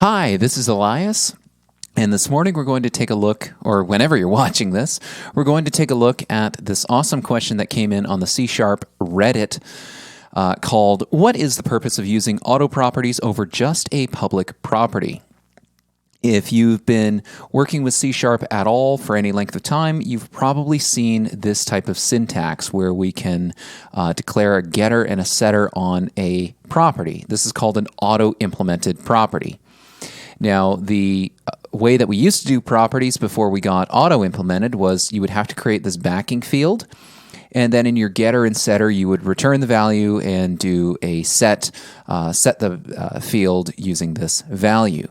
Hi, this is Elias, and this morning we're going to take a look, or whenever you're watching this, we're going to take a look at this awesome question that came in on the C# Reddit called, "What is the purpose of using auto properties over just a public property?" If you've been working with C# at all for any length of time, you've probably seen this type of syntax where we can declare a getter and a setter on a property. This is called an auto-implemented property. Now, the way that we used to do properties before we got auto-implemented was you would have to create this backing field, and then in your getter and setter, you would return the value and do a set the field using this value.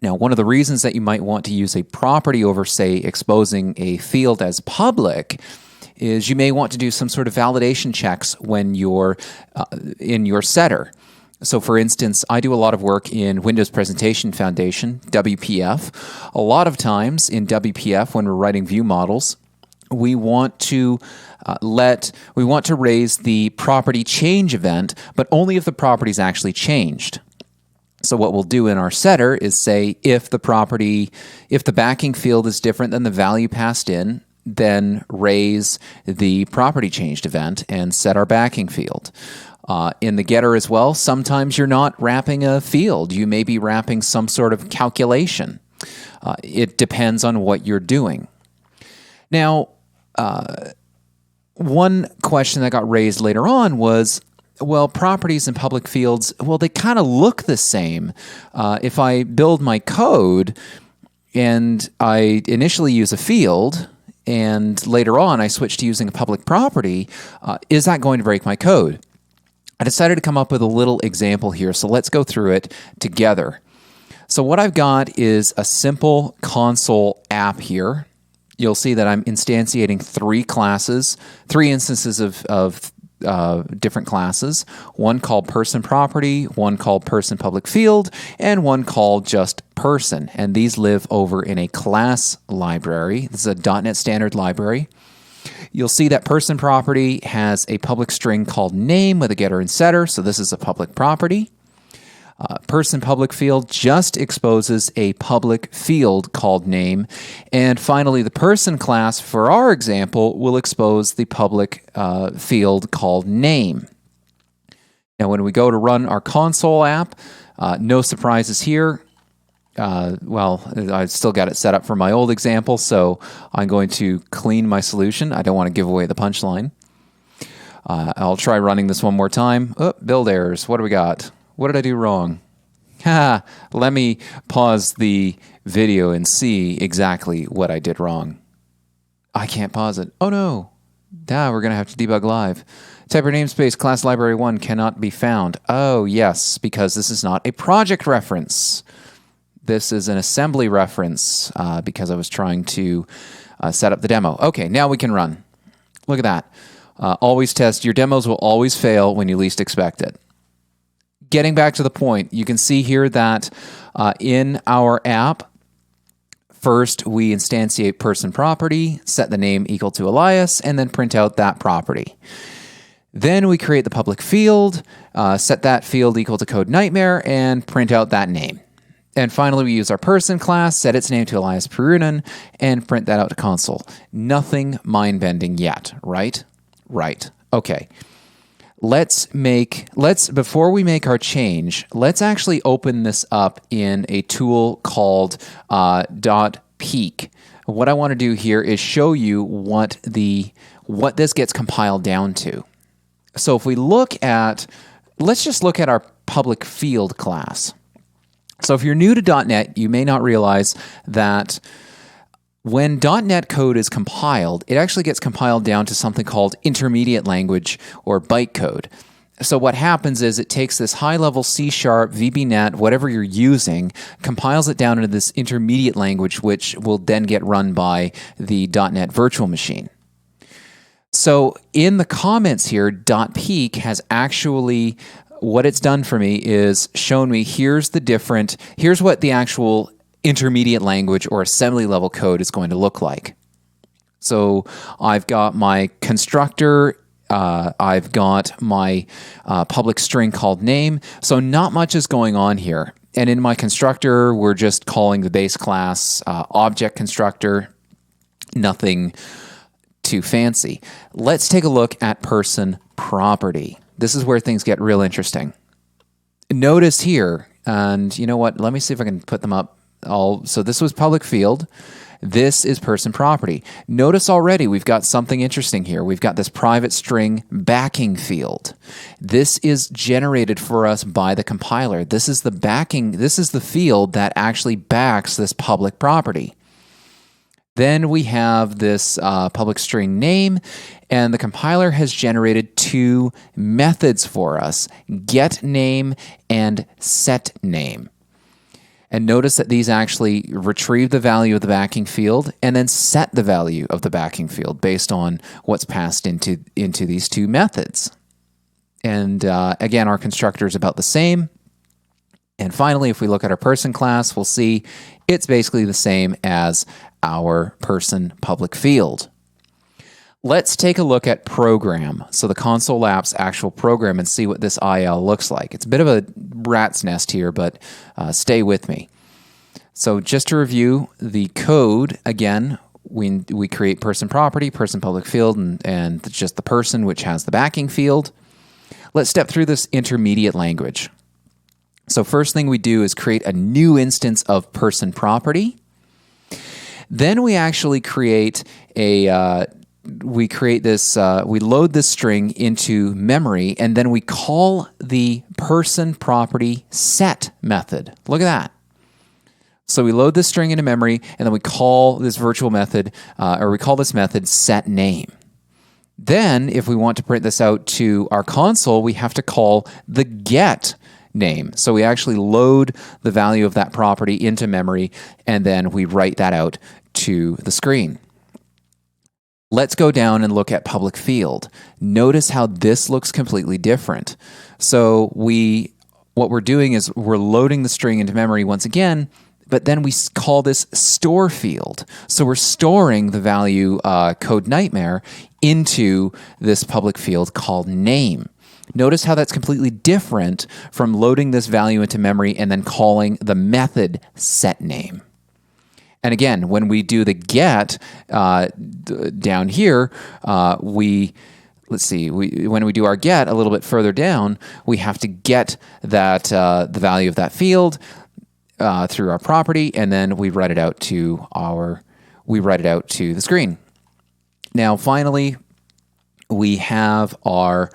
Now, one of the reasons that you might want to use a property over, say, exposing a field as public is you may want to do some sort of validation checks when you're in your setter. So, for instance, I do a lot of work in Windows Presentation Foundation, WPF. A lot of times in WPF, when we're writing view models, we want to raise the property change event, but only if the property is actually changed. So what we'll do in our setter is say if the backing field is different than the value passed in, then raise the property changed event and set our backing field. In the getter as well, sometimes you're not wrapping a field. You may be wrapping some sort of calculation. It depends on what you're doing. Now, one question that got raised later on was, well, properties and public fields, well, they kind of look the same. If I build my code and I initially use a field and later on I switch to using a public property, is that going to break my code? I decided to come up with a little example here, so let's go through it together. So what I've got is a simple console app here. You'll see that I'm instantiating three instances of different classes, one called person property, one called person public field, and one called just person. And these live over in a class library. This is a .NET Standard library. You'll see that person property has a public string called name with a getter and setter, so this is a public property. Person public field just exposes a public field called name. And finally, the person class, for our example, will expose the public field called name. Now, when we go to run our console app, no surprises here. I've still got it set up for my old example, so I'm going to clean my solution. I don't want to give away the punchline. I'll try running this one more time. Oh, build errors. What do we got? What did I do wrong? Let me pause the video and see exactly what I did wrong. I can't pause it. Oh no. We're going to have to debug live. Type your namespace, class library 1 cannot be found. Oh yes, because this is not a project reference. This is an assembly reference because I was trying to set up the demo. Okay, now we can run. Look at that. Always test. Your demos will always fail when you least expect it. Getting back to the point, you can see here that in our app, first we instantiate person property, set the name equal to Elias, and then print out that property. Then we create the public field, set that field equal to Code Nightmare, and print out that name. And finally, we use our person class, set its name to Elias Perunen, and print that out to console. Nothing mind-bending yet, right? Right. Okay. Before we make our change, let's actually open this up in a tool called .peek. What I want to do here is show you what this gets compiled down to. So if we let's just look at our public field class. So if you're new to .NET, you may not realize that when .NET code is compiled, it actually gets compiled down to something called intermediate language or bytecode. So what happens is it takes this high-level C#, VBNet, whatever you're using, compiles it down into this intermediate language, which will then get run by the .NET virtual machine. So in the comments here, .peek has actually, what it's done for me is shown me here's what the actual intermediate language or assembly level code is going to look like. So I've got my constructor, I've got my public string called name. So not much is going on here. And in my constructor, we're just calling the base class object constructor, nothing too fancy. Let's take a look at person property. This is where things get real interesting. Notice here, and you know what? Let me see if I can put them up all. So this was public field. This is person property. Notice already we've got something interesting here. We've got this private string backing field. This is generated for us by the compiler. This is the backing. This is the field that actually backs this public property. Then we have this public string name, and the compiler has generated two methods for us, getName and setName. And notice that these actually retrieve the value of the backing field and then set the value of the backing field based on what's passed into these two methods. And again, our constructor is about the same. And finally, if we look at our person class, we'll see it's basically the same as our person public field. Let's take a look at program. So the console app's actual program and see what this IL looks like. It's a bit of a rat's nest here, but stay with me. So just to review the code, again, we create person property, person public field, and just the person, which has the backing field. Let's step through this intermediate language. So first thing we do is create a new instance of person property. Then we actually create we load this string into memory, and then we call the person property set method. Look at that. So we load this string into memory, and then we call this virtual method, or we call this method setName. Then, if we want to print this out to our console, we have to call the getName. So we actually load the value of that property into memory, and then we write that out to the screen. Let's go down and look at public field. Notice how this looks completely different. So what we're doing is we're loading the string into memory once again, but then we call this store field. So we're storing the value code nightmare into this public field called name. Notice how that's completely different from loading this value into memory and then calling the method setName. And again, when we do the get down here, when we do our get a little bit further down, we have to get that the value of that field through our property, and then we write it out to the screen. Now, finally, we have our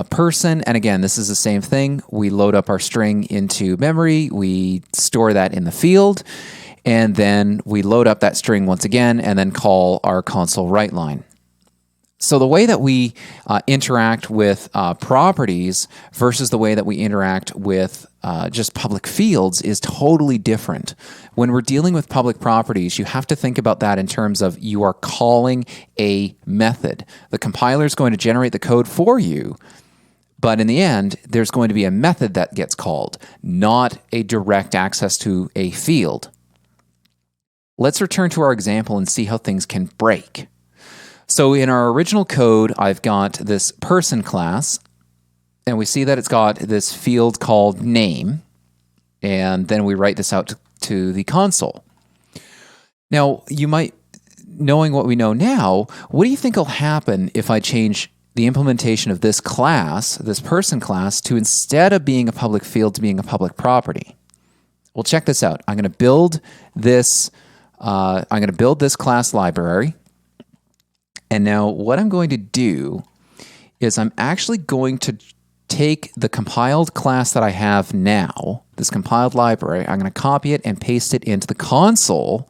person, and again, this is the same thing. We load up our string into memory, we store that in the field, and then we load up that string once again and then call our console write line. So the way that we interact with properties versus the way that we interact with just public fields is totally different. When we're dealing with public properties, you have to think about that in terms of you are calling a method. The compiler is going to generate the code for you, but in the end, there's going to be a method that gets called, not a direct access to a field. Let's return to our example and see how things can break. So in our original code, I've got this person class, and we see that it's got this field called name, and then we write this out to the console. Now, you might, knowing what we know now, what do you think will happen if I change the implementation of this class, this person class, to instead of being a public field to being a public property? Well, check this out. I'm going to build this class library. And now what I'm going to do is I'm actually going to take the compiled class that I have now, this compiled library, I'm going to copy it and paste it into the console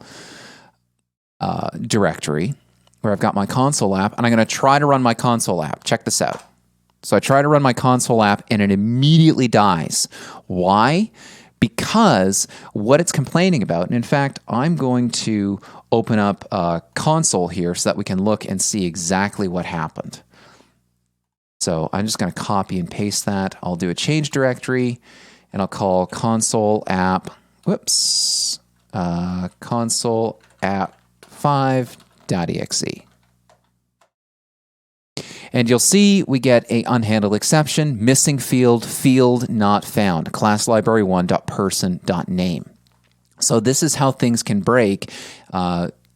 directory where I've got my console app, and I'm going to try to run my console app. Check this out. So I try to run my console app and it immediately dies. Why? Because what it's complaining about, and in fact, I'm going to open up a console here so that we can look and see exactly what happened. So I'm just going to copy and paste that. I'll do a change directory, and I'll call console app, console app 5.exe. And you'll see we get a unhandled exception, missing field, field not found, class library one.person.name. So this is how things can break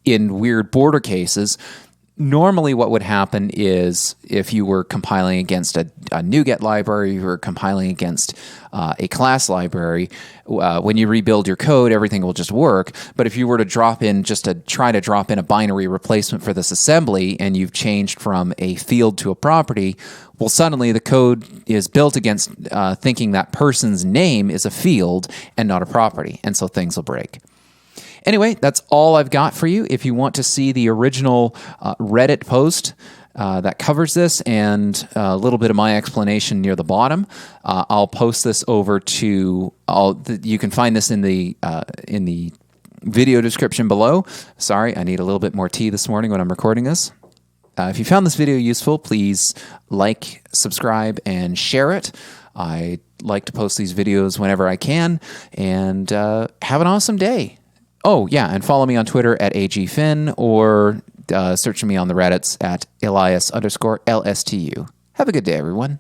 in weird border cases. Normally what would happen is if you were compiling against a NuGet library, you were compiling against a class library, when you rebuild your code, everything will just work. But if you were to try to drop in a binary replacement for this assembly and you've changed from a field to a property, well, suddenly the code is built against thinking that person's name is a field and not a property. And so things will break. Anyway, that's all I've got for you. If you want to see the original Reddit post that covers this and a little bit of my explanation near the bottom, I'll post this over to. You can find this in the video description below. Sorry, I need a little bit more tea this morning when I'm recording this. If you found this video useful, please like, subscribe, and share it. I like to post these videos whenever I can, and have an awesome day. Oh, yeah, and follow me on Twitter at AGFinn or search me on the Reddits at Elias_LSTU. Have a good day, everyone.